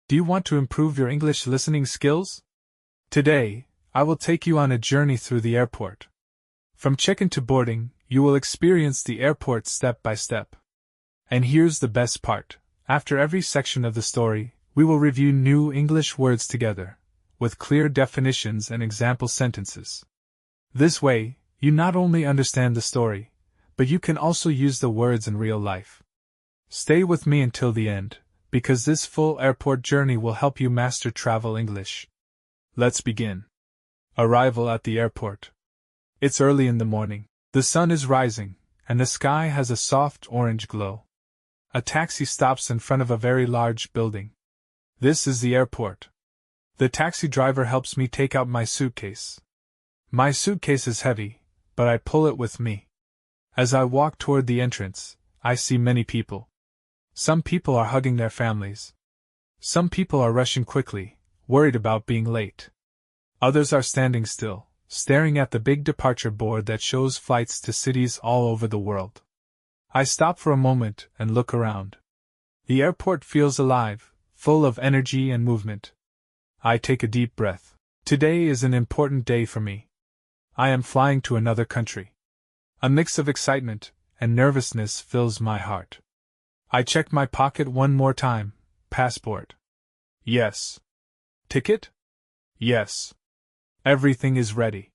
Do you want to improve your English listening skills? Today, I will take you on a journey through the airport. From check-in to boarding, you will experience the airport step by step. And here's the best part. After every section of the story, we will review new English words together, with clear definitions and example sentences. This way, you not only understand the story, but you can also use the words in real life. Stay with me until the end, because this full airport journey will help you master travel English. Let's begin. Arrival at the airport. It's early in the morning. The sun is rising, and the sky has a soft orange glow. A taxi stops in front of a very large building. This is the airport. The taxi driver helps me take out my suitcase. My suitcase is heavy, but I pull it with me. As I walk toward the entrance, I see many people. Some people are hugging their families. Some people are rushing quickly, worried about being late. Others are standing still, staring at the big departure board that shows flights to cities all over the world. I stop for a moment and look around. The airport feels alive, full of energy and movement. I take a deep breath. Today is an important day for me. I am flying to another country. A mix of excitement and nervousness fills my heart. I check my pocket one more time. Passport. Yes. Ticket? Yes. Everything is ready.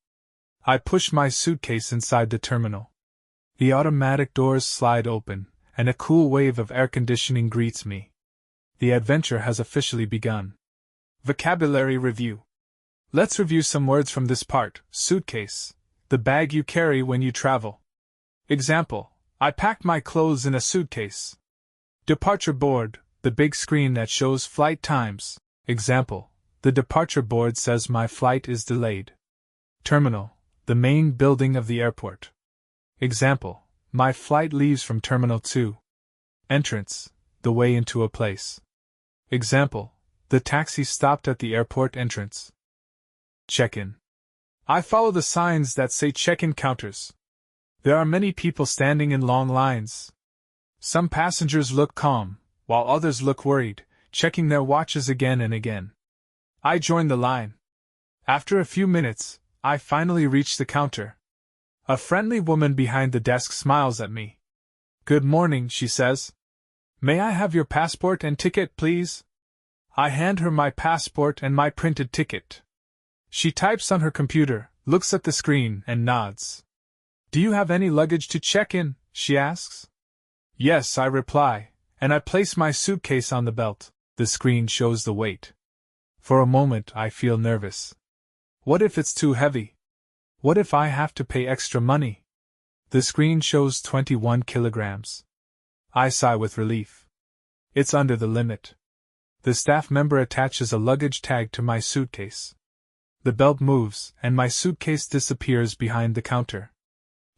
I push my suitcase inside the terminal. The automatic doors slide open, and a cool wave of air conditioning greets me. The adventure has officially begun. Vocabulary review. Let's review some words from this part. Suitcase. The bag you carry when you travel. Example. I packed my clothes in a suitcase. Departure board. The big screen that shows flight times. Example. The departure board says my flight is delayed. Terminal. The main building of the airport. Example. My flight leaves from Terminal 2. Entrance. The way into a place. Example. The taxi stopped at the airport entrance. Check-in. I follow the signs that say check-in counters. There are many people standing in long lines. Some passengers look calm, while others look worried, checking their watches again and again. I join the line. After a few minutes, I finally reach the counter. A friendly woman behind the desk smiles at me. Good morning, she says. May I have your passport and ticket, please? I hand her my passport and my printed ticket. She types on her computer, looks at the screen, and nods. Do you have any luggage to check in? She asks. Yes, I reply, and I place my suitcase on the belt. The screen shows the weight. For a moment, I feel nervous. What if it's too heavy? What if I have to pay extra money? The screen shows 21 kilograms. I sigh with relief. It's under the limit. The staff member attaches a luggage tag to my suitcase. The belt moves, and my suitcase disappears behind the counter.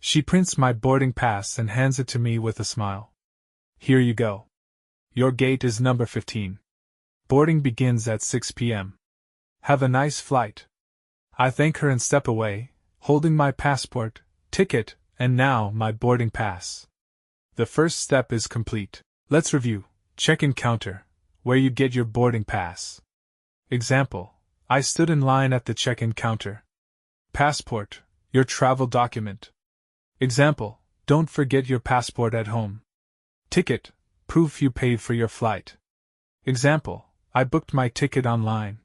She prints my boarding pass and hands it to me with a smile. Here you go. Your gate is number 15. Boarding begins at 6 p.m. Have a nice flight. I thank her and step away, holding my passport, ticket, and now my boarding pass. The first step is complete. Let's review. Check-in counter, where you get your boarding pass. Example. I stood in line at the check-in counter. Passport, your travel document. Example. Don't forget your passport at home. Ticket, proof you paid for your flight. Example. I booked my ticket online.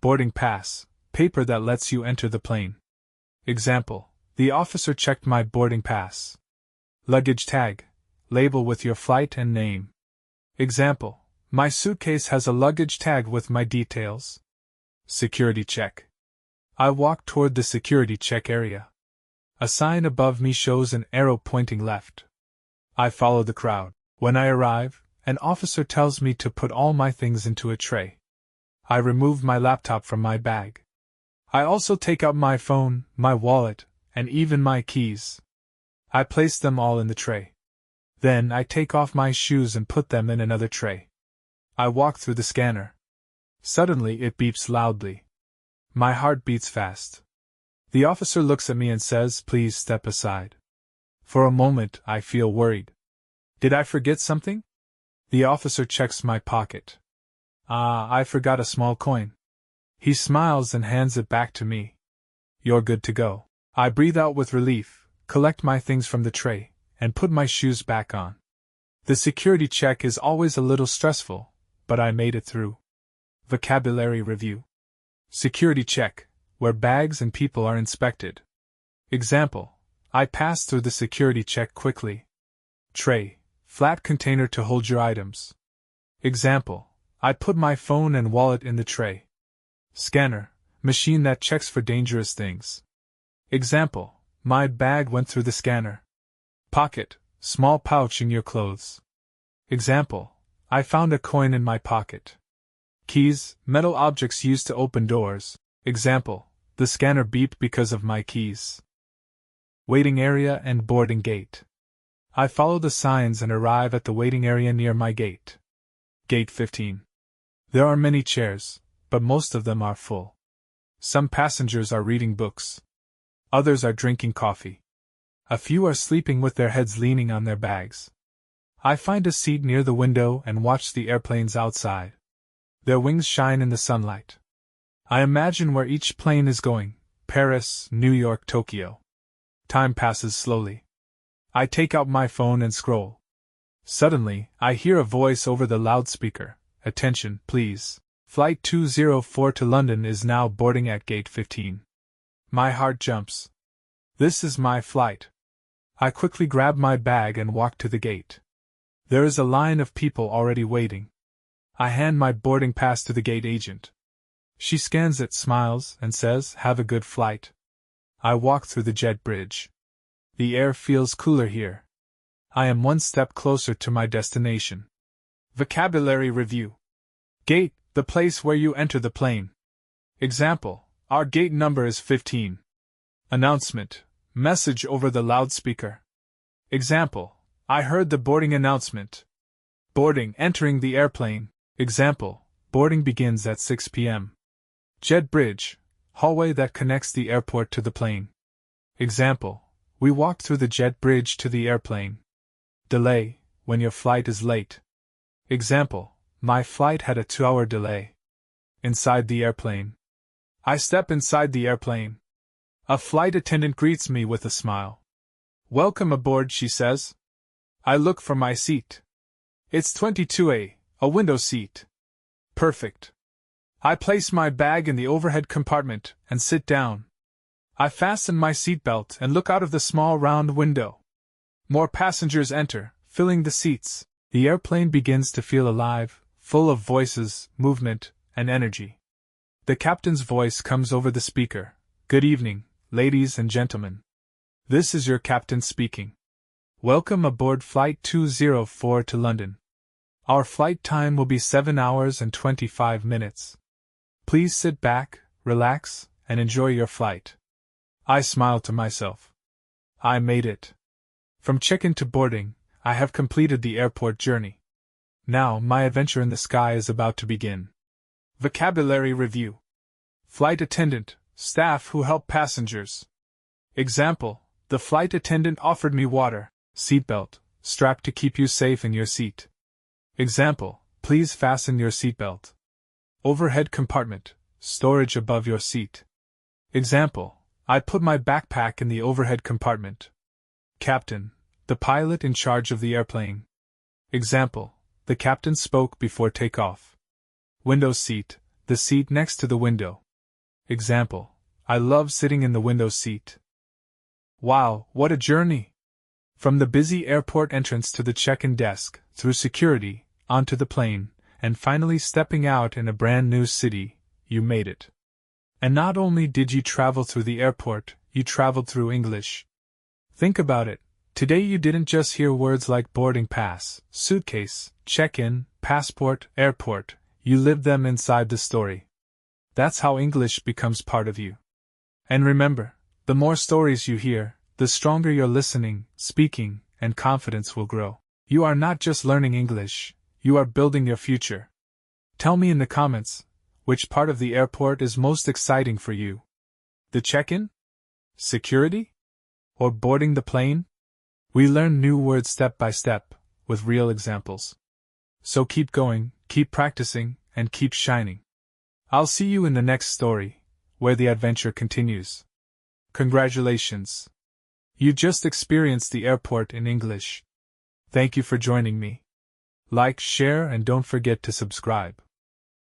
Boarding pass, paper that lets you enter the plane. Example. The officer checked my boarding pass. Luggage tag, label with your flight and name. Example. My suitcase has a luggage tag with my details. Security check. I walk toward the security check area. A sign above me shows an arrow pointing left. I follow the crowd. When I arrive, an officer tells me to put all my things into a tray. I remove my laptop from my bag. I also take out my phone, my wallet, and even my keys. I place them all in the tray. Then I take off my shoes and put them in another tray. I walk through the scanner. Suddenly it beeps loudly. My heart beats fast. The officer looks at me and says, "Please step aside." For a moment I feel worried. Did I forget something? The officer checks my pocket. Ah, I forgot a small coin. He smiles and hands it back to me. You're good to go. I breathe out with relief, collect my things from the tray, and put my shoes back on. The security check is always a little stressful, but I made it through. Vocabulary review. Security check, where bags and people are inspected. Example, I passed through the security check quickly. Tray, flat container to hold your items. Example, I put my phone and wallet in the tray. Scanner, machine that checks for dangerous things. Example, my bag went through the scanner. Pocket, small pouch in your clothes. Example, I found a coin in my pocket. Keys, metal objects used to open doors. Example, the scanner beeped because of my keys. Waiting area and boarding gate. I follow the signs and arrive at the waiting area near my gate. Gate 15. There are many chairs, but most of them are full. Some passengers are reading books. Others are drinking coffee. A few are sleeping with their heads leaning on their bags. I find a seat near the window and watch the airplanes outside. Their wings shine in the sunlight. I imagine where each plane is going: Paris, New York, Tokyo. Time passes slowly. I take out my phone and scroll. Suddenly, I hear a voice over the loudspeaker. Attention, please. Flight 204 to London is now boarding at gate 15. My heart jumps. This is my flight. I quickly grab my bag and walk to the gate. There is a line of people already waiting. I hand my boarding pass to the gate agent. She scans it, smiles, and says, "Have a good flight." I walk through the jet bridge. The air feels cooler here. I am one step closer to my destination. Vocabulary review. Gate, the place where you enter the plane. Example, our gate number is 15. Announcement, message over the loudspeaker. Example, I heard the boarding announcement. Boarding, entering the airplane. Example, boarding begins at 6 p.m. Jet bridge, hallway that connects the airport to the plane. Example, we walked through the jet bridge to the airplane. Delay, when your flight is late. Example, my flight had a 2-hour delay. Inside the airplane. I step inside the airplane. A flight attendant greets me with a smile. "Welcome aboard," she says. I look for my seat. It's 22A, a window seat. Perfect. I place my bag in the overhead compartment and sit down. I fasten my seatbelt and look out of the small round window. More passengers enter, filling the seats. The airplane begins to feel alive, full of voices, movement, and energy. The captain's voice comes over the speaker. "Good evening, ladies and gentlemen. This is your captain speaking. Welcome aboard Flight 204 to London. Our flight time will be 7 hours and 25 minutes. Please sit back, relax, and enjoy your flight." I smile to myself. I made it. From check-in to boarding, I have completed the airport journey. Now, my adventure in the sky is about to begin. Vocabulary review. Flight attendant, staff who help passengers. Example, the flight attendant offered me water. Seatbelt, strap to keep you safe in your seat. Example, please fasten your seatbelt. Overhead compartment, storage above your seat. Example, I put my backpack in the overhead compartment. Captain, the pilot in charge of the airplane. Example, the captain spoke before takeoff. Window seat, the seat next to the window. Example, I love sitting in the window seat. Wow, what a journey! From the busy airport entrance to the check-in desk, through security, onto the plane, and finally stepping out in a brand new city, you made it. And not only did you travel through the airport, you traveled through English. Think about it. Today you didn't just hear words like boarding pass, suitcase, check-in, passport, airport, you lived them inside the story. That's how English becomes part of you. And remember, the more stories you hear, the stronger your listening, speaking, and confidence will grow. You are not just learning English, you are building your future. Tell me in the comments, which part of the airport is most exciting for you? The check-in? Security? Or boarding the plane? We learn new words step by step, with real examples. So keep going, keep practicing, and keep shining. I'll see you in the next story, where the adventure continues. Congratulations! You just experienced the airport in English. Thank you for joining me. Like, share, and don't forget to subscribe.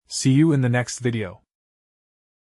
See you in the next video.